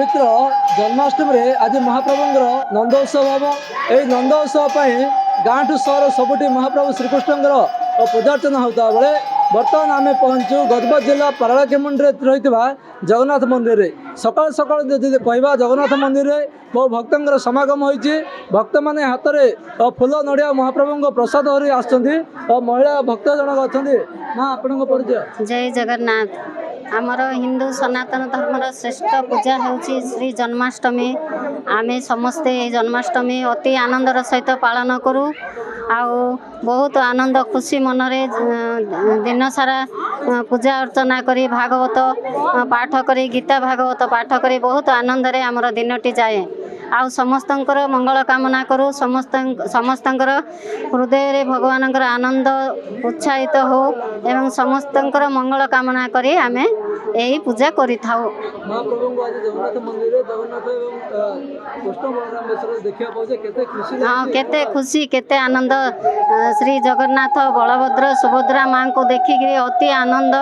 पवित्र जन्माष्टमी आज महाप्रभुंर नंदोत्सव हम यही नंदोत्सव गाँ ठू सहर सबुठी महाप्रभु श्रीकृष्णर पूजार्चना होता बेले बर्तमान आम पहुँचु गजपत जिला पारलाखेमुंडी रही जगन्नाथ मंदिर रे सकाल सकाल कहवा जगन्नाथ मंदिर रे बहु भक्तर समागम होती भक्त मैंने हाथ में फूल नड़िया महाप्रभु प्रसाद धरी आसुँच महिला भक्त जनक अच्छा माँ आपण परिचय। जय जगन्नाथ। आमर हिंदू सनातन धर्मर श्रेष्ठ पूजा होउछि श्री जन्माष्टमी। आमे समस्ते जन्माष्टमी अति आनंदर सहित पालन करूँ आउ बहुत आनंद खुशी मनरे दिन सारा पूजा अर्चना करी भागवत पाठ करी गीता भागवत पाठ करी बहुत आनंद रे आमर दिनटी जाए आउ समस्तंकर मंगल कामना करूँ समस्तंकर हृदय रे भगवानंकर आनंद उत्साहित हो एवं समस्तंकर मंगल कामना करी आमे यही पूजा करी थाउ। महाप्रभु आज जगन्नाथ मंदिर जगन्नाथ एवं कृष्ण बलराम बेसर देखिया पाउछे केते खुशी हाँ केते खुशी केते आनंद श्री जगन्नाथ बलभद्र सुभद्रा माँ को देखिकी अति आनंद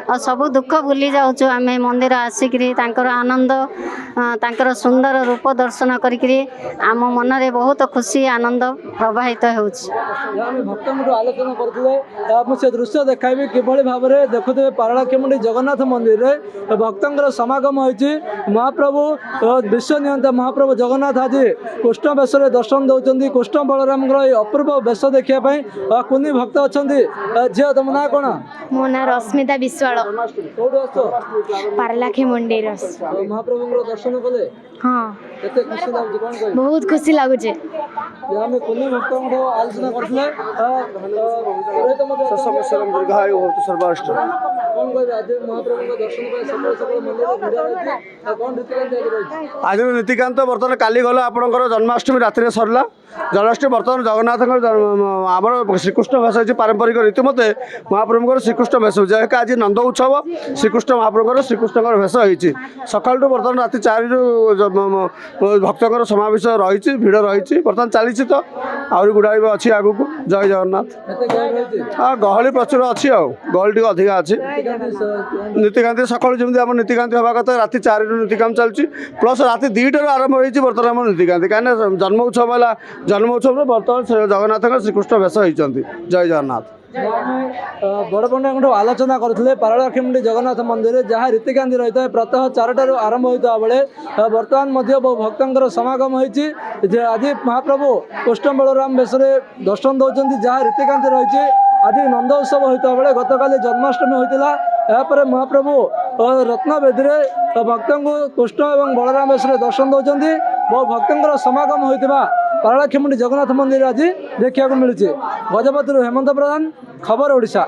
और सब दुख भूली जाऊँ आम मंदिर आसिक आनंद तांकर सुंदर रूप दर्शन करी आम मन रे बहुत खुशी आनंद प्रवाहित होउछि। भक्त आलोचना करते दृश्य देखाबी किभली भाव में देखुए पारलाखेमुंडी जगन्नाथ मंदिर रे भक्तर समागम होती महाप्रभु विश्व नियंता महाप्रभु जगन्नाथ आज कृष्ण बेश दर्शन दौरान कृष्ण बलराम अपूर्व बेश देखापी कुनी भक्त अच्छा झील तुम ना कौन मो ना रश्मिता विश्वाल पारलाखेमुंडी महाप्रभु दर्शन कले हाँ खुशी लगुच कौन कह बहुत खुशी लगुचे आम कुनी भक्त आलोचना करते दीर्घायु होतु सर्वाष्ट कौन कह आज महाप्रभु दर्शन सकाल सकाल मंदिर भिड़ा रही कौन रीतिकांत रही आज नीतिकांत बर्तमान काली गला आपंकर जन्माष्टमी राति सरला जन्माष्टमी बर्तमान जगन्नाथ आम श्रीकृष्ण भेष होती पारंपरिक रीतिमते महाप्रभुଙ୍କର श्रीकृष्ण भेष जैक आज नंद उत्सव श्रीकृष्ण महाप्रभुଙ୍କର श्रीकृष्ण भेष होती सकाल बर्तमान राति 4 भक्तर समावेश रही भिड़ रही बर्तमान चली तो आहरी गुड़ाई अच्छी आगू जय जगन्नाथ हाँ गहली प्रचुर अच्छी गहली टी अधिका अच्छी नीतिकांति सकाल जमी आम नीतिकांति हवा कथा राति 4 नीतिकाम चलती प्लस राति 2 आरंभ होती बर्तमान आम नीतिकांति कहीं जन्म उत्सव है जन्म उत्सव बर्तमान जगन्नाथ श्रीकृष्ण भेष होती जय जगन्नाथ। बड़ पंडित आलोचना करते पारलाखेमुंडी जगन्नाथ मंदिर जहाँ रीतिकांति रही है प्रातः 4टारू आरंभ होता बेले बर्तमान बहु भक्तर समागम होती आज महाप्रभु कृष्ण बलराम बेश दर्शन दौरान जहाँ रीतिकांति रही आज नंदोत्सव होता बेले गतकाली जन्माष्टमी होता यापर महाप्रभु रत्नवेदी भक्त को कृष्ण और बलराम बेश दर्शन दौरान बहु भक्तर समागम होता पारलाखेमुंडी जगन्नाथ मंदिर आज देखा मिलूँ। गजपति हेमंत प्रधान खबर ओडिशा।